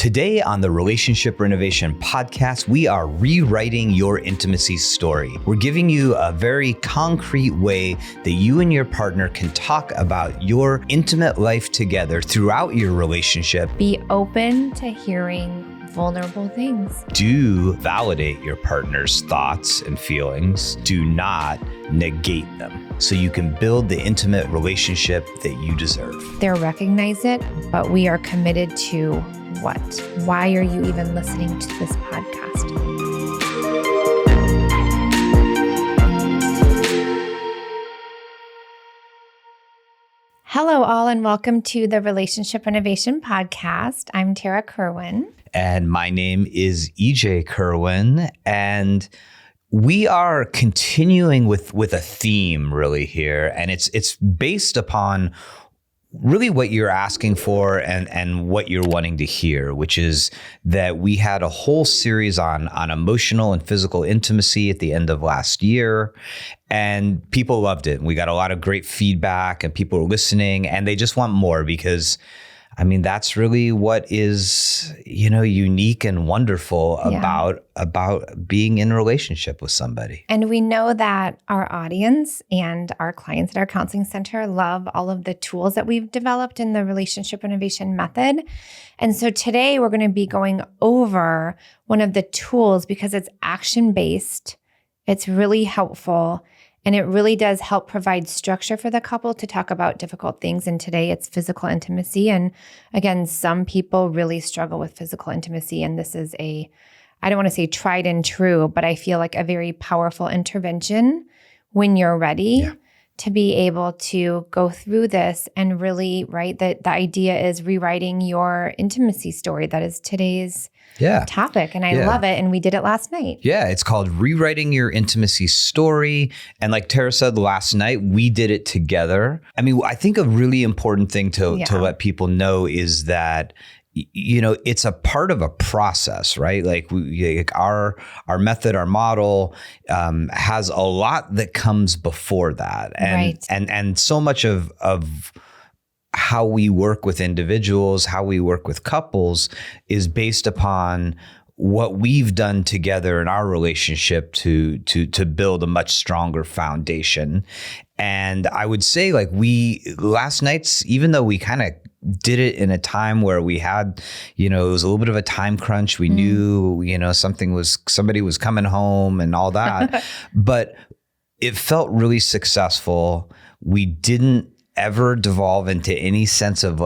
Today on the Relationship Renovation podcast, we are rewriting your intimacy story. We're giving you a very concrete way that you and your partner can talk about your intimate life together throughout your relationship. Be open to hearing vulnerable things. Do validate your partner's thoughts and feelings. Do not negate them so you can build the intimate relationship that you deserve. They recognize it, but we are committed to what? Why are you even listening to this podcast? Hello, all, and welcome to the Relationship Renovation podcast. I'm Tarah Kerwin. And my name is EJ Kerwin. And we are continuing with a theme really here. And it's based upon really what you're asking for and what you're wanting to hear, which is that we had a whole series on emotional and physical intimacy at the end of last year. And people loved it. We got a lot of great feedback and people are listening and they just want more because that's really what is, unique and wonderful about being in a relationship with somebody. And we know that our audience and our clients at our counseling center love all of the tools that we've developed in the relationship renovation method. And so today we're going to be going over one of the tools because it's action-based. It's really helpful. And it really does help provide structure for the couple to talk about difficult things. And today it's physical intimacy. And again, some people really struggle with physical intimacy. And this is I don't want to say tried and true, but I feel like a very powerful intervention when you're ready to be able to go through this and really, right, that the idea is rewriting your intimacy story. That is today's topic. And I love it. And we did it last night. Yeah. It's called Rewriting Your Intimacy Story. And like Tara said last night, we did it together. I think a really important thing to let people know is that it's a part of a process, right? Like our method, our model has a lot that comes before that. And so much of how we work with individuals, how we work with couples is based upon what we've done together in our relationship to build a much stronger foundation. And I would say last night's, even though we kind of did it in a time where we had, it was a little bit of a time crunch. We knew, somebody was coming home and all that, but it felt really successful. We didn't ever devolve into any sense of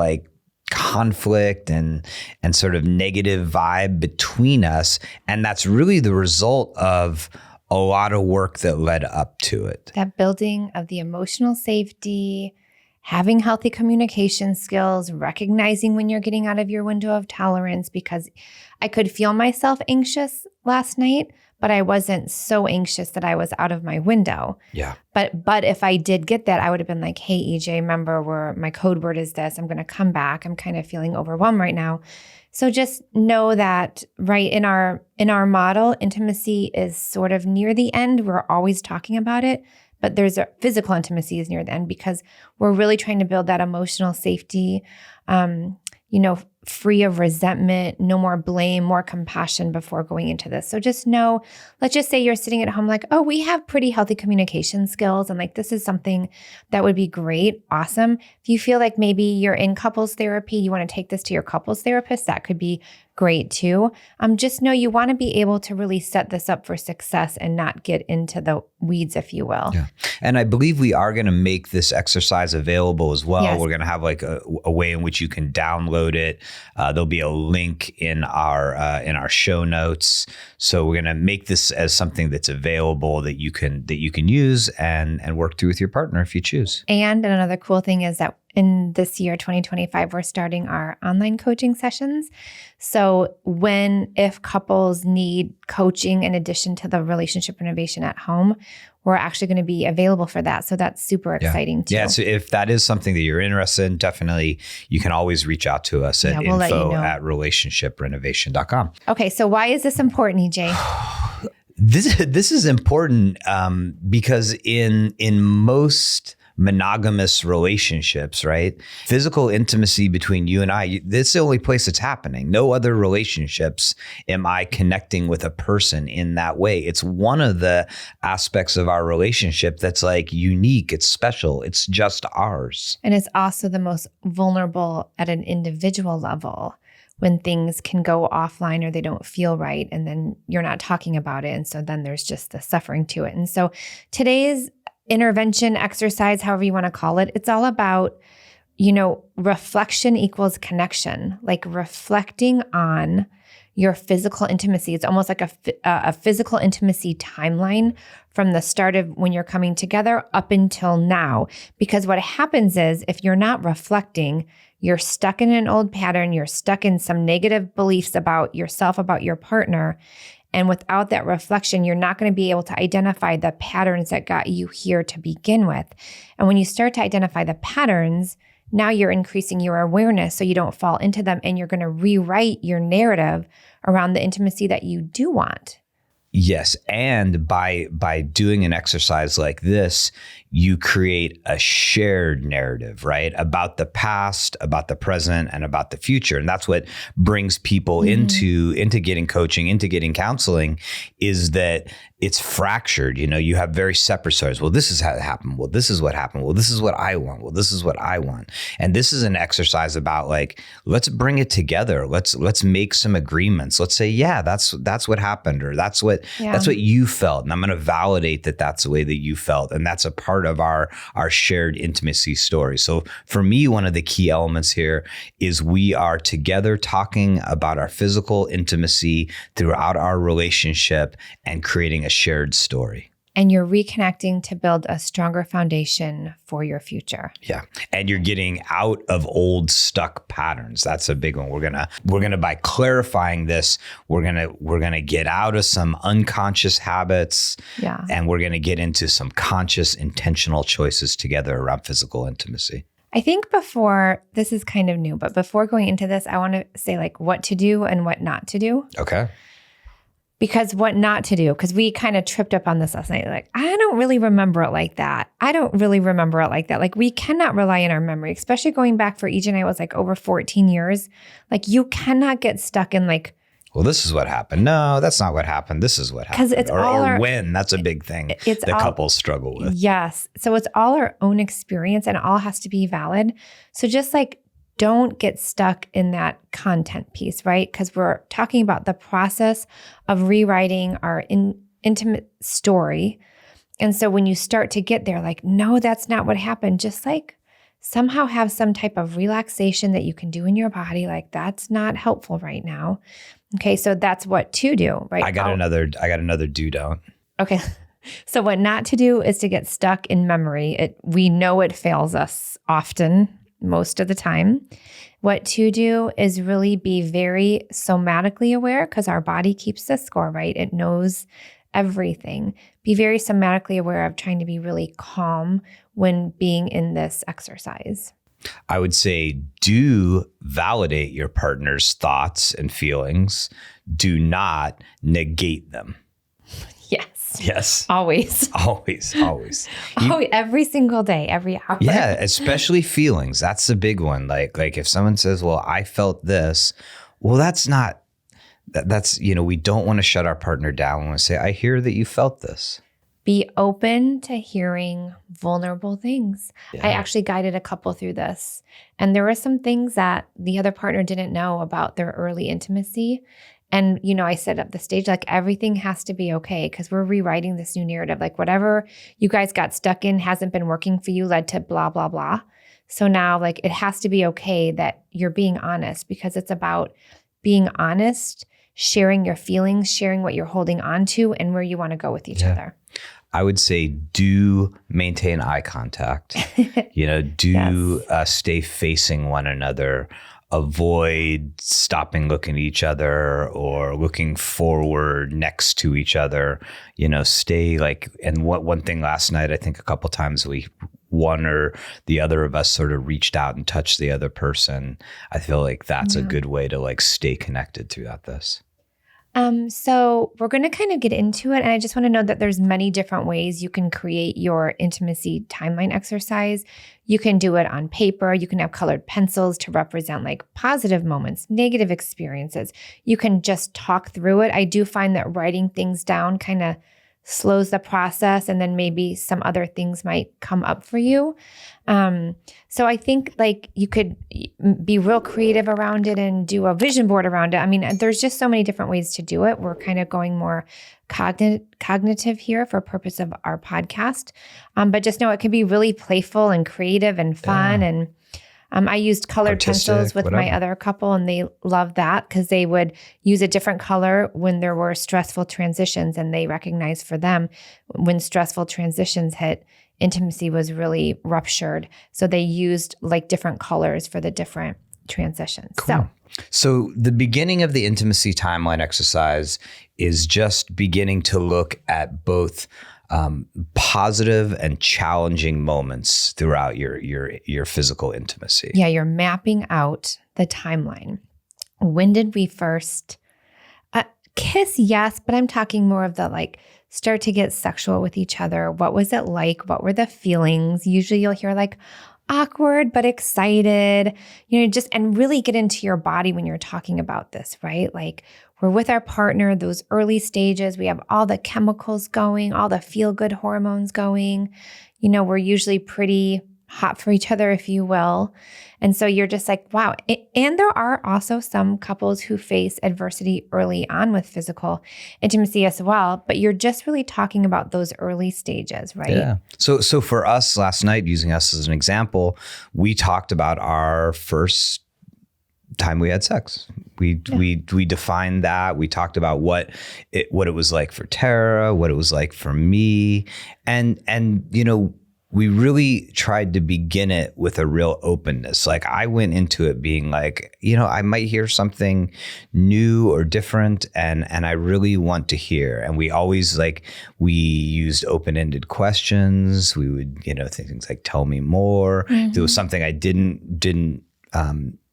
conflict and sort of negative vibe between us. And that's really the result of a lot of work that led up to it. That building of the emotional safety, having healthy communication skills, recognizing when you're getting out of your window of tolerance, because I could feel myself anxious last night, but I wasn't so anxious that I was out of my window. Yeah. But if I did get that, I would have been like, hey, EJ, remember where my code word is this. I'm going to come back. I'm kind of feeling overwhelmed right now. So just know that right in our model, intimacy is sort of near the end. We're always talking about it, but there's a physical intimacy is near the end because we're really trying to build that emotional safety, free of resentment, no more blame, more compassion before going into this. So just know, let's just say you're sitting at home like, oh, we have pretty healthy communication skills. And this is something that would be great. Awesome. If you feel like maybe you're in couples therapy, you want to take this to your couples therapist, that could be great too. Just know you want to be able to really set this up for success and not get into the weeds, if you will. Yeah. And I believe we are going to make this exercise available as well. Yes. We're going to have a way in which you can download it. There'll be a link in our show notes. So we're going to make this as something that's available that you can use and work through with your partner if you choose. And another cool thing is that in this year, 2025, we're starting our online coaching sessions. So if couples need coaching in addition to the relationship renovation at home, we're actually going to be available for that. So that's super exciting too. Yeah, so if that is something that you're interested in, definitely you can always reach out to us at info@relationshiprenovation.com. Okay, so why is this important, EJ? This is important because in most monogamous relationships, right? Physical intimacy between you and I, this is the only place it's happening. No other relationships am I connecting with a person in that way. It's one of the aspects of our relationship that's like unique. It's special. It's just ours. And it's also the most vulnerable at an individual level, when things can go offline or they don't feel right, and then you're not talking about it. And so then there's just the suffering to it. And so today's intervention exercise, however you want to call it, it's all about, reflection equals connection, like reflecting on your physical intimacy. It's almost like a physical intimacy timeline from the start of when you're coming together up until now. Because what happens is, if you're not reflecting, you're stuck in an old pattern, you're stuck in some negative beliefs about yourself, about your partner. And without that reflection, you're not going to be able to identify the patterns that got you here to begin with. And when you start to identify the patterns, now you're increasing your awareness so you don't fall into them, and you're going to rewrite your narrative around the intimacy that you do want. Yes. And by doing an exercise like this, you create a shared narrative, right? About the past, about the present, and about the future. And that's what brings people into getting coaching, into getting counseling, is that it's fractured. You have very separate stories. Well, this is how it happened. Well, this is what happened. Well, this is what I want. Well, this is what I want. And this is an exercise about like, let's bring it together. Let's make some agreements. Let's say, yeah, that's what happened, or that's what you felt. And I'm going to validate that that's the way that you felt. And that's a part of our shared intimacy story. So for me, one of the key elements here is we are together talking about our physical intimacy throughout our relationship and creating a shared story. And you're reconnecting to build a stronger foundation for your future. Yeah. And you're getting out of old stuck patterns. That's a big one. We're gonna by clarifying this, we're gonna get out of some unconscious habits. Yeah. And we're gonna get into some conscious, intentional choices together around physical intimacy. I think this is kind of new, but before going into this, I want to say like what to do and what not to do. Okay. Because what not to do, because we kind of tripped up on this last night. Like, I don't really remember it like that. I don't really remember it like that. Like, we cannot rely on our memory, especially going back for EJ and I, it was like over 14 years. Like, you cannot get stuck in like, well, this is what happened. No, that's not what happened. This is what happened. Because it's or when. That's a big thing that couples struggle with. Yes. So it's all our own experience, and it all has to be valid. So just like, don't get stuck in that content piece, right? Because we're talking about the process of rewriting our intimate story. And so when you start to get there, like, no, that's not what happened. Just like somehow have some type of relaxation that you can do in your body. Like, that's not helpful right now. Okay, so that's what to do, right? I got another do don't. Okay. So what not to do is to get stuck in memory. We know it fails us often, most of the time. What to do is really be very somatically aware, because our body keeps the score, right? It knows everything. Be very somatically aware of trying to be really calm when being in this exercise. I would say do validate your partner's thoughts and feelings. Do not negate them. Yes. Always. Every single day, every hour. Yeah, especially feelings. That's the big one. Like if someone says, well, I felt this, well, that's, we don't want to shut our partner down. We want to say, I hear that you felt this. Be open to hearing vulnerable things. Yeah. I actually guided a couple through this, and there were some things that the other partner didn't know about their early intimacy. And, I set up the stage, like everything has to be okay, because we're rewriting this new narrative. Like whatever you guys got stuck in hasn't been working for you, led to blah, blah, blah. So now like it has to be okay that you're being honest, because it's about being honest, sharing your feelings, sharing what you're holding on to and where you want to go with each other. I would say do maintain eye contact, stay facing one another. Avoid stopping looking at each other or looking forward next to each other, stay like, and one thing last night, I think a couple times one or the other of us sort of reached out and touched the other person. I feel like that's a good way to like stay connected throughout this. So we're going to kind of get into it. And I just want to know that there's many different ways you can create your intimacy timeline exercise. You can do it on paper. You can have colored pencils to represent like positive moments, negative experiences. You can just talk through it. I do find that writing things down kind of slows the process, and then maybe some other things might come up for you. So I think like you could be real creative around it and do a vision board around it. I mean, there's just so many different ways to do it. We're kind of going more cognitive here for purpose of our podcast. But just know it can be really playful and creative and fun. And I used colored pencils with my other couple, and they loved that because they would use a different color when there were stressful transitions, and they recognized for them when stressful transitions hit, intimacy was really ruptured. So they used like different colors for the different transitions. Cool. So the beginning of the intimacy timeline exercise is just beginning to look at both positive and challenging moments throughout your physical intimacy. Yeah, you're mapping out the timeline. When did we first kiss? Yes, but I'm talking more of the like start to get sexual with each other. What was it like? What were the feelings? Usually you'll hear like awkward but excited, just and really get into your body when you're talking about this, right? Like we're with our partner, those early stages, we have all the chemicals going, all the feel-good hormones going. We're usually pretty hot for each other, if you will. And so you're just like, wow. And there are also some couples who face adversity early on with physical intimacy as well, but you're just really talking about those early stages, right? Yeah. So for us last night, using us as an example, we talked about our first time we had sex. We defined that. We talked about what it was like for Tarah, what it was like for me. And we really tried to begin it with a real openness. Like I went into it being like, I might hear something new or different, and I really want to hear. And we always we used open-ended questions. We would, things like tell me more. Mm-hmm. There was something I didn't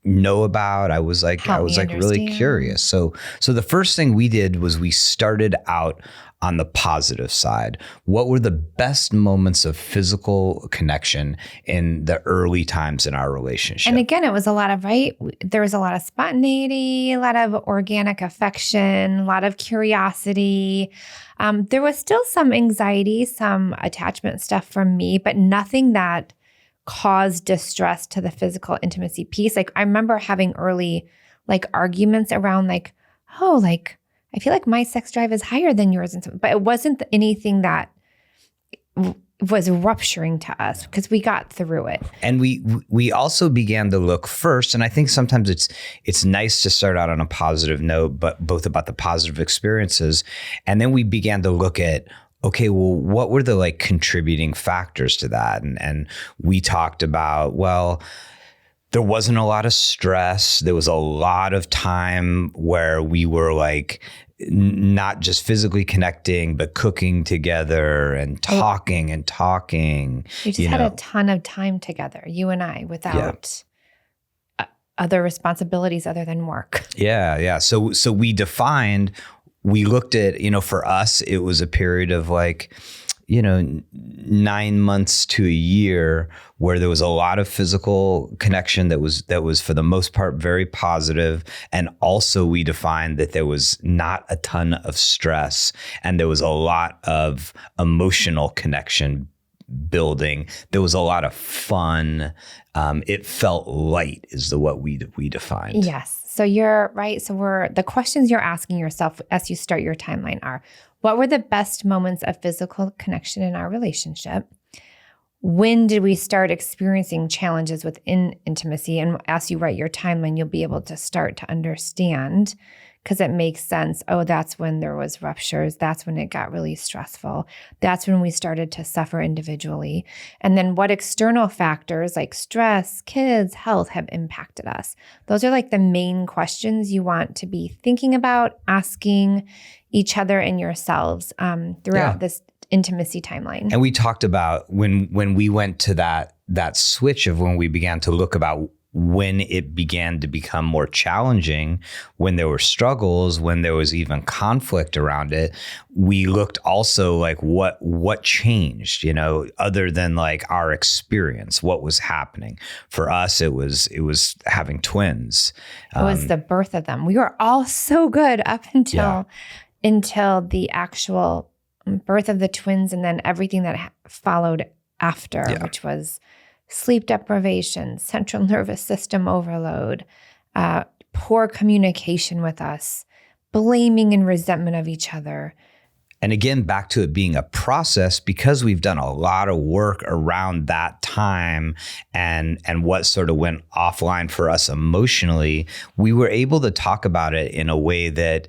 know about. I was really curious. So the first thing we did was we started out on the positive side. What were the best moments of physical connection in the early times in our relationship? And again, it was a lot of, there was a lot of spontaneity, a lot of organic affection, a lot of curiosity. There was still some anxiety, some attachment stuff from me, but nothing that caused distress to the physical intimacy piece. Like I remember having early arguments around I feel like my sex drive is higher than yours. But it wasn't anything that was rupturing to us because we got through it. And we also began to look first. And I think sometimes it's nice to start out on a positive note, but both about the positive experiences. And then we began to look at, okay, well, what were the contributing factors to that? And we talked about, well, there wasn't a lot of stress. There was a lot of time where we were not just physically connecting, but cooking together and talking and talking. We just had a ton of time together, you and I, without other responsibilities other than work. Yeah. So we looked at, for us, it was a period of 9 months to a year where there was a lot of physical connection that was for the most part very positive. And also we defined that there was not a ton of stress and there was a lot of emotional connection building. There was a lot of fun. It felt light is what we defined. Yes. So you're right. So the questions you're asking yourself as you start your timeline are, what were the best moments of physical connection in our relationship? When did we start experiencing challenges within intimacy? And as you write your timeline, you'll be able to start to understand, because it makes sense. Oh, that's when there was ruptures. That's when it got really stressful. That's when we started to suffer individually. And then what external factors like stress, kids, health have impacted us? Those are the main questions you want to be thinking about, asking each other and yourselves throughout this intimacy timeline. And we talked about when we went to that switch of when we began to look about when it began to become more challenging, when there were struggles, when there was even conflict around it, we looked also like what changed, other than like our experience, what was happening. For us, it was having twins. It was the birth of them. We were all so good up until the actual birth of the twins, and then everything that followed after, which was sleep deprivation, central nervous system overload, poor communication with us, blaming and resentment of each other. And again, back to it being a process, because we've done a lot of work around that time and what sort of went offline for us emotionally, we were able to talk about it in a way that,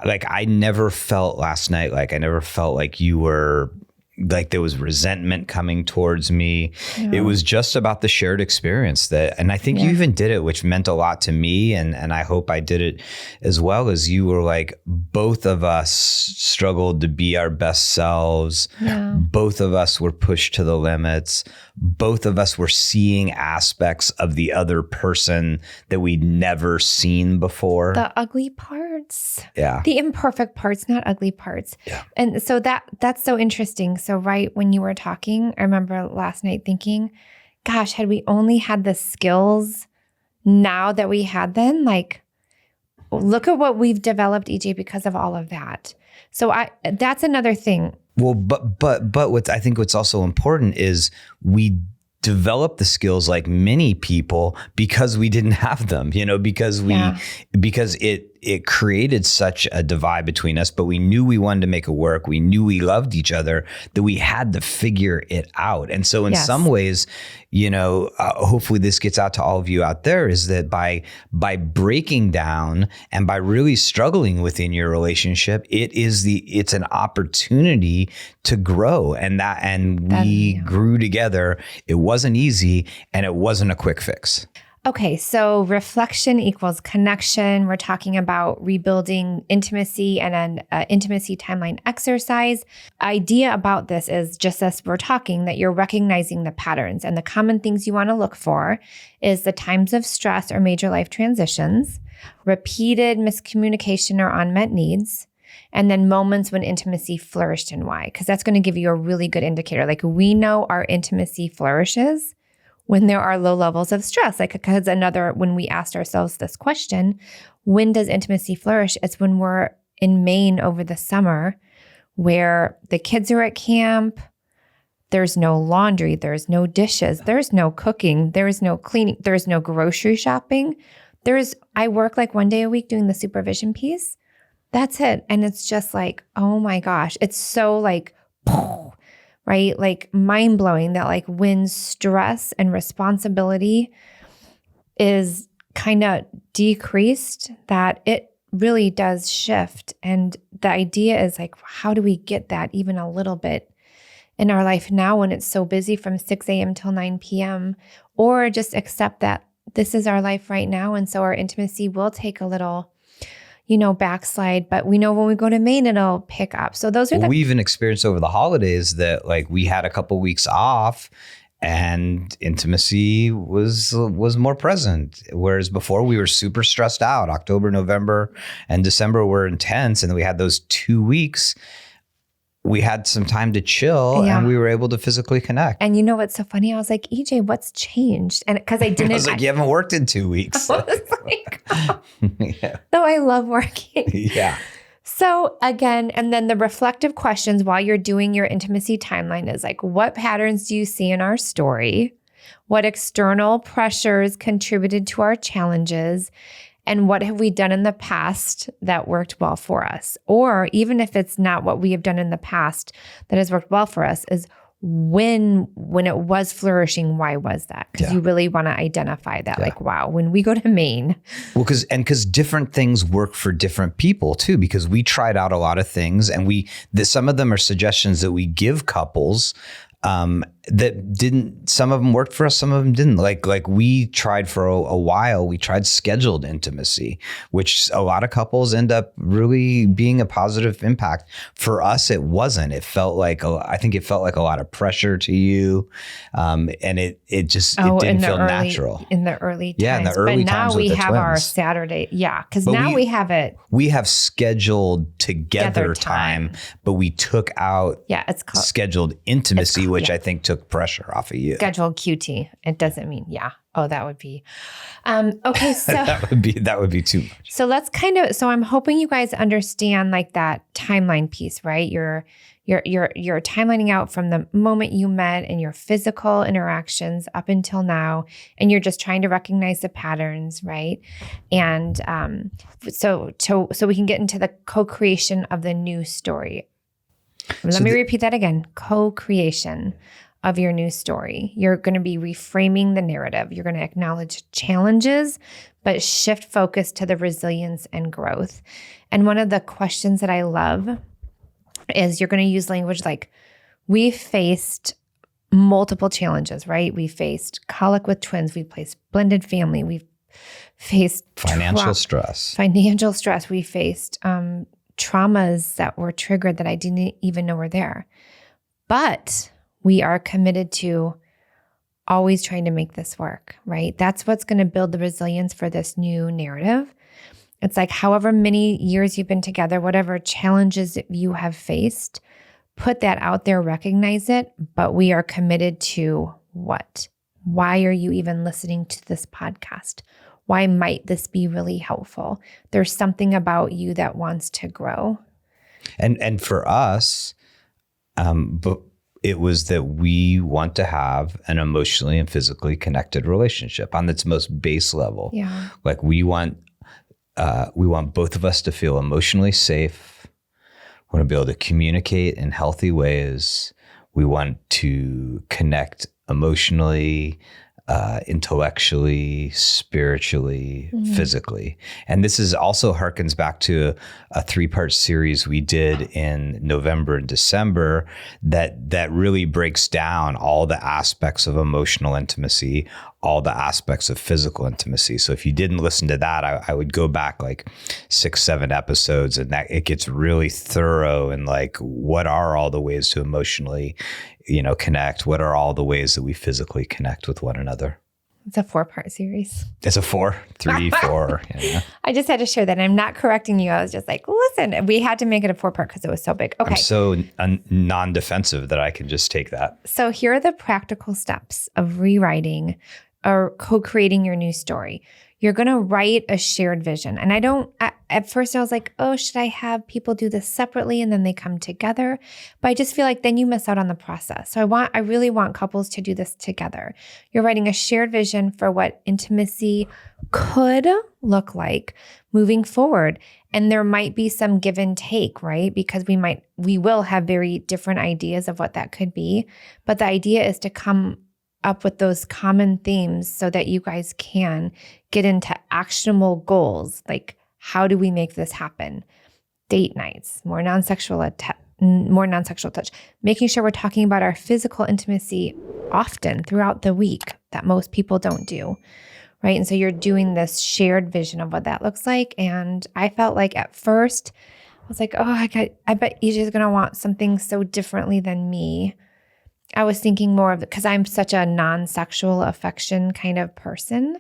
like, I never felt last night, like I never felt like you were, like there was resentment coming towards me. Yeah. It was just about the shared experience and I think you even did it, which meant a lot to me. And I hope I did it as well, as you were like, both of us struggled to be our best selves. Yeah. Both of us were pushed to the limits. Both of us were seeing aspects of the other person that we'd never seen before. The ugly parts. Yeah. The imperfect parts, not ugly parts. Yeah. And so that's so interesting. So right when you were talking, I remember last night thinking, gosh, had we only had the skills now that we had then, like, look at what we've developed, EJ, because of all of that. So that's another thing. Well, but what's also important is we developed the skills like many people because we didn't have them, because it created such a divide between us, but we knew we wanted to make it work. We knew we loved each other, that we had to figure it out. And so in some ways, hopefully this gets out to all of you out there, is that by breaking down and by really struggling within your relationship, it's an opportunity to grow, and we grew together. It wasn't easy, and it wasn't a quick fix. Okay, so reflection equals connection. We're talking about rebuilding intimacy and an intimacy timeline exercise. Idea about this is, just as we're talking, that you're recognizing the patterns, and the common things you want to look for is the times of stress or major life transitions, repeated miscommunication or unmet needs, and then moments when intimacy flourished and why, because that's going to give you a really good indicator. Like, we know our intimacy flourishes when there are low levels of stress. Like, because when we asked ourselves this question, when does intimacy flourish? It's when we're in Maine over the summer, where the kids are at camp, there's no laundry, there's no dishes, there's no cooking, there's no cleaning, there's no grocery shopping. I work like one day a week doing the supervision piece. That's it. And it's just like, oh my gosh, it's so like, right? Like mind blowing that like when stress and responsibility is kind of decreased, that it really does shift. And the idea is like, how do we get that even a little bit in our life now when it's so busy from 6 a.m. till 9 p.m., or just accept that this is our life right now. And so our intimacy will take a little backslide, but we know when we go to Maine, it'll pick up. So those are we even experienced over the holidays that like we had a couple weeks off and intimacy was more present. Whereas before we were super stressed out. October, November, and December were intense. And then we had those 2 weeks. We had some time to chill and we were able to physically connect. And you know what's so funny? I was like, EJ, what's changed? And because I didn't. I was like, you haven't worked in 2 weeks. I was like, no, I love working. Yeah. So again, and then the reflective questions while you're doing your intimacy timeline is like, what patterns do you see in our story? What external pressures contributed to our challenges? And what have we done in the past that worked well for us? Or even if it's not what we have done in the past that has worked well for us, is when it was flourishing, why was that? Because you really want to identify that. Like, wow, when we go to Maine. Well, because different things work for different people too, because we tried out a lot of things, and some of them are suggestions that we give couples. some of them worked for us, some of them didn't. Like we tried for a while, we tried scheduled intimacy, which a lot of couples end up really being a positive impact. For us, it wasn't. It felt like, I think it felt like a lot of pressure to you. And it didn't feel natural. In the early times. Yeah, in the early times. But now we have twins. our Saturday. Yeah, because now we have it. We have scheduled together time, but we took out it's called scheduled intimacy, which I think took pressure off of you. Scheduled QT. It doesn't mean, Oh, that would be, okay. So that would be too much. So let's so I'm hoping you guys understand like that timeline piece, right? You're timelining out from the moment you met and your physical interactions up until now, and you're just trying to recognize the patterns, right? And so we can get into the co-creation of the new story. Let me repeat that again. Co-creation of your new story. You're going to be reframing the narrative. You're going to acknowledge challenges, but shift focus to the resilience and growth. And one of the questions that I love is you're going to use language like, we faced multiple challenges, right? We faced colic with twins. We faced blended family. We've faced financial stress. We faced traumas that were triggered that I didn't even know were there. But we are committed to always trying to make this work, right? That's what's going to build the resilience for this new narrative. It's like however many years you've been together, whatever challenges you have faced, put that out there, recognize it, but we are committed to what? Why are you even listening to this podcast? Why might this be really helpful? There's something about you that wants to grow. And for us, but it was that we want to have an emotionally and physically connected relationship on its most base level. Yeah. Like we want both of us to feel emotionally safe. We want to be able to communicate in healthy ways. We want to connect emotionally, intellectually, spiritually, physically. And this is also harkens back to a 3-part series we did in November and December that really breaks down all the aspects of emotional intimacy, all the aspects of physical intimacy. So if you didn't listen to that, I would go back like 6-7 episodes, and that it gets really thorough and like, what are all the ways to emotionally connect? What are all the ways that we physically connect with one another? It's a 4-part series. It's a 3, 4. Yeah. I just had to share that. I'm not correcting you. I was just like, listen, we had to make it a 4-part because it was so big. Okay. I'm so non-defensive that I can just take that. So here are the practical steps of rewriting or co-creating your new story. You're going to write a shared vision. And at first I was like, oh, should I have people do this separately and then they come together? But I just feel like then you miss out on the process. So I really want couples to do this together. You're writing a shared vision for what intimacy could look like moving forward. And there might be some give and take, right? Because we will have very different ideas of what that could be. But the idea is to come up with those common themes so that you guys can get into actionable goals. Like, how do we make this happen? Date nights, more non-sexual touch, making sure we're talking about our physical intimacy often throughout the week that most people don't do, right? And so you're doing this shared vision of what that looks like. And I felt like at first, I was like, oh, I bet EJ is going to want something so differently than me. I was thinking more of it because I'm such a non-sexual affection kind of person.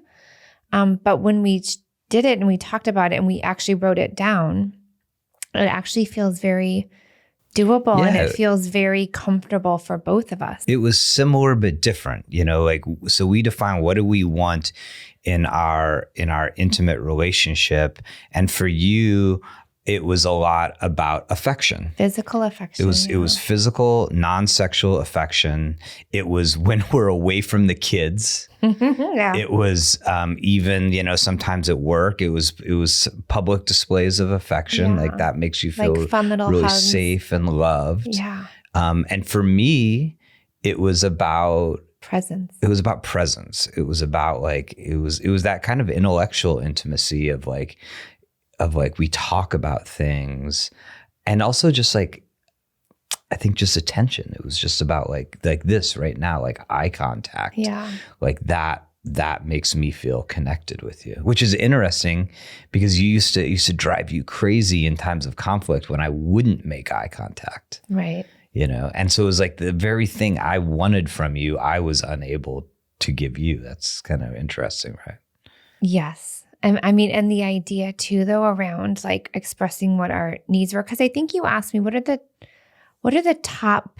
But when we did it and we talked about it and we actually wrote it down, it actually feels very doable and it feels very comfortable for both of us. It was similar but different, so we define what do we want in our intimate relationship. And for you, it was a lot about affection. Physical affection. It was physical, non-sexual affection. It was when we're away from the kids. Yeah. It was even, sometimes at work, it was public displays of affection. Yeah. Like that makes you feel like fun little really hugs. Safe and loved. Yeah. And for me, it was about presence. It was about presence. It was about it was that kind of intellectual intimacy of we talk about things, and also just I think just attention. It was just about like this right now, like eye contact. Yeah. Like that makes me feel connected with you, which is interesting because it used to drive you crazy in times of conflict when I wouldn't make eye contact. Right. You know, and so it was like the very thing I wanted from you, I was unable to give you. That's kind of interesting, right? Yes. And I mean, and the idea too, though, around like expressing what our needs were, because I think you asked me, what are the top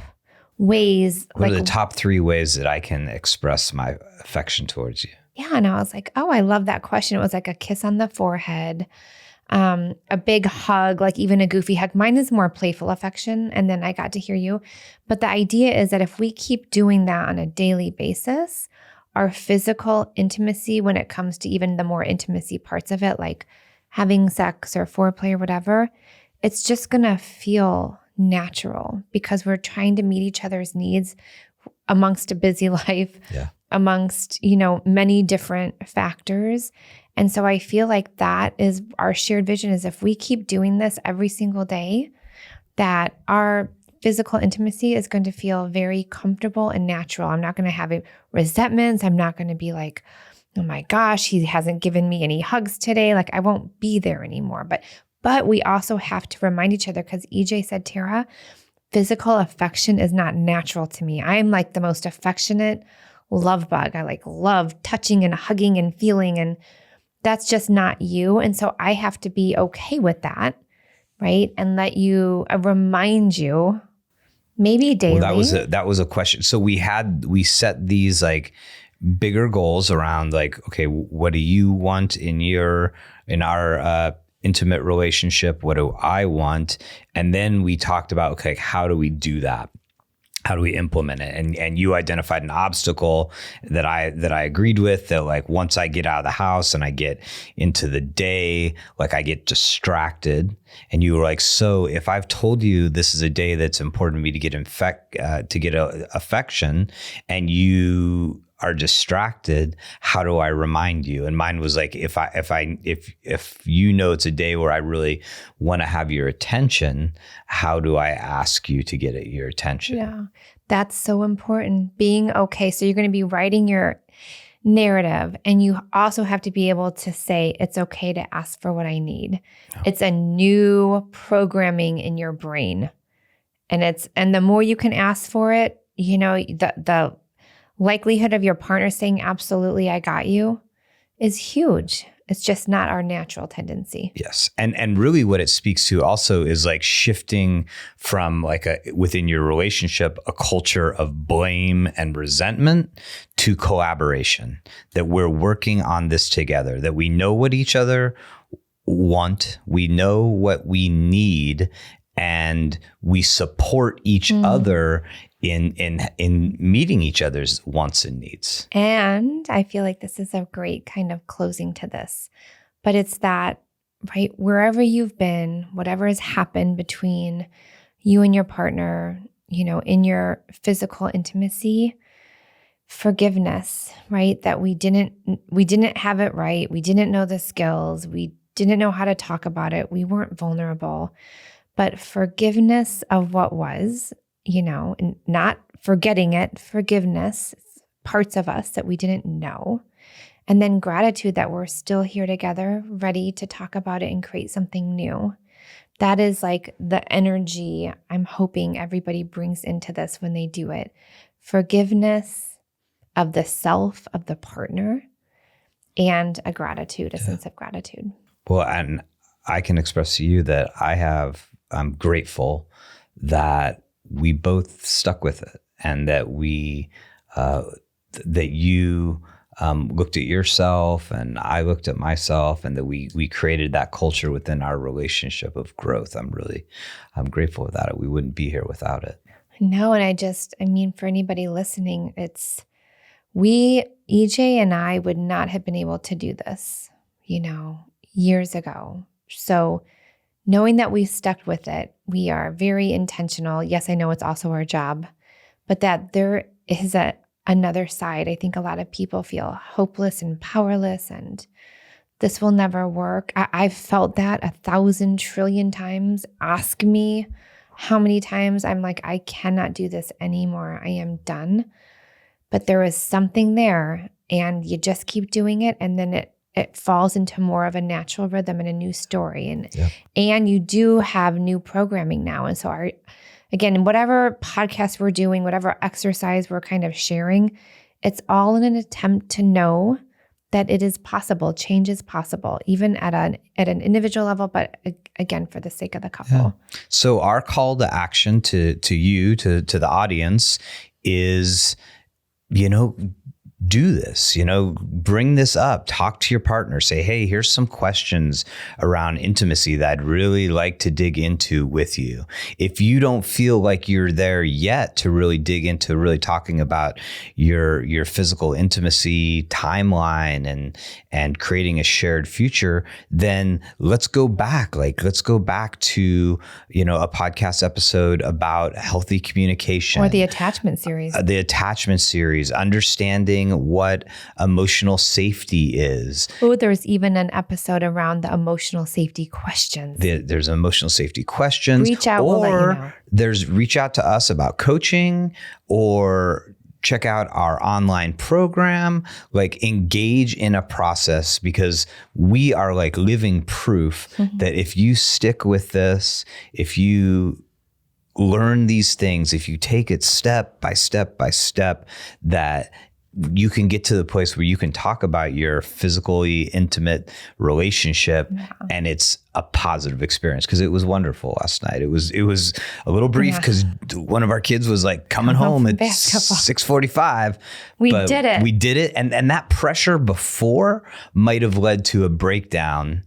ways? What are the top 3 ways that I can express my affection towards you? Yeah. And I was like, oh, I love that question. It was like a kiss on the forehead, a big hug, like even a goofy hug. Mine is more playful affection. And then I got to hear you. But the idea is that if we keep doing that on a daily basis, our physical intimacy, when it comes to even the more intimacy parts of it, like having sex or foreplay or whatever, it's just going to feel natural because we're trying to meet each other's needs amongst a busy life, amongst, many different factors. And so I feel like that is our shared vision, is if we keep doing this every single day, that our physical intimacy is going to feel very comfortable and natural. I'm not going to have resentments. I'm not going to be like, oh my gosh, he hasn't given me any hugs today. Like I won't be there anymore. But we also have to remind each other, because EJ said, Tarah, physical affection is not natural to me. I am like the most affectionate love bug. I like love touching and hugging and feeling, and that's just not you. And so I have to be okay with that, right? And let you remind you maybe daily. Well, that was a question. So we set these like bigger goals around like, okay, what do you want in our intimate relationship? What do I want? And then we talked about, okay, how do we do that? How do we implement it? And you identified an obstacle that I agreed with, that like once I get out of the house and I get into the day, like I get distracted. And you were like, so if I've told you this is a day that's important to me to get affection, and you are distracted, how do I remind you? And mine was like, if you know it's a day where I really want to have your attention, how do I ask you to get your attention? Yeah, that's so important. Being okay. So you're going to be writing your narrative, and you also have to be able to say, it's okay to ask for what I need. Oh. It's a new programming in your brain. And the more you can ask for it, the likelihood of your partner saying, absolutely, I got you, is huge. It's just not our natural tendency. Yes. And really what it speaks to also is like shifting from like within your relationship, a culture of blame and resentment to collaboration, that we're working on this together, that we know what each other want, we know what we need, and we support each other in meeting each other's wants and needs. And I feel like this is a great kind of closing to this, but it's that, right, wherever you've been, whatever has happened between you and your partner, in your physical intimacy, forgiveness, right? That we didn't have it right. We didn't know the skills. We didn't know how to talk about it. We weren't vulnerable, but forgiveness of what was, and not forgetting it, forgiveness, parts of us that we didn't know. And then gratitude that we're still here together, ready to talk about it and create something new. That is like the energy I'm hoping everybody brings into this when they do it. Forgiveness of the self, of the partner, and a sense of gratitude. Well, and I can express to you that I'm grateful that we both stuck with it, and that that you looked at yourself and I looked at myself, and that we created that culture within our relationship of growth. I'm grateful for that. We wouldn't be here without it. No, and for anybody listening, EJ and I would not have been able to do this, years ago. So knowing that we stuck with it, we are very intentional. Yes, I know it's also our job, but that there is another side. I think a lot of people feel hopeless and powerless, and this will never work. I've felt that 1,000 trillion times. Ask me how many times I'm like, I cannot do this anymore. I am done. But there is something there, and you just keep doing it, and then it falls into more of a natural rhythm and a new story. And you do have new programming now. And so again, whatever podcast we're doing, whatever exercise we're kind of sharing, it's all in an attempt to know that it is possible. Change is possible, even at an individual level, but again, for the sake of the couple. Yeah. So our call to action to you, to the audience is, do this, bring this up, talk to your partner, say, hey, here's some questions around intimacy that I'd really like to dig into with you. If you don't feel like you're there yet to really dig into really talking about your physical intimacy timeline and creating a shared future, then let's go back. Let's go back to, a podcast episode about healthy communication. Or the attachment series. Understanding what emotional safety is. Oh, there's even an episode around the emotional safety questions. There's emotional safety questions. Reach out, we'll let you know. There's reach out to us about coaching, or check out our online program. Engage in a process, because we are living proof that if you stick with this, if you learn these things, if you take it step by step by step, that you can get to the place where you can talk about your physically intimate relationship, and it's a positive experience. Because it was wonderful last night. It was a little brief because one of our kids was coming home at 6:45. We did it, and that pressure before might have led to a breakdown,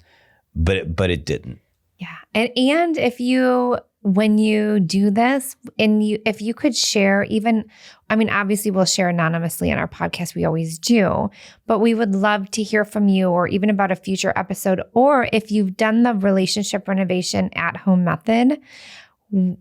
but it didn't. Yeah, and when you do this, if you could share obviously we'll share anonymously on our podcast, we always do, but we would love to hear from you, or even about a future episode, or if you've done the relationship renovation at home method,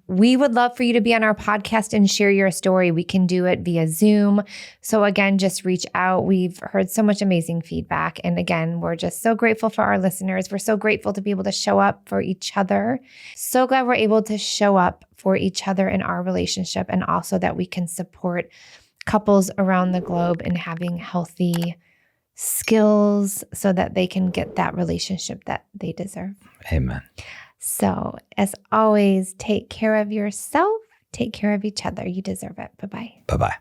we would love for you to be on our podcast and share your story. We can do it via Zoom. So again, just reach out. We've heard so much amazing feedback. And again, we're just so grateful for our listeners. We're so grateful to be able to show up for each other. So glad we're able to show up for each other in our relationship, and also that we can support couples around the globe in having healthy skills so that they can get that relationship that they deserve. Amen. So, as always, take care of yourself, take care of each other. You deserve it. Bye-bye. Bye-bye.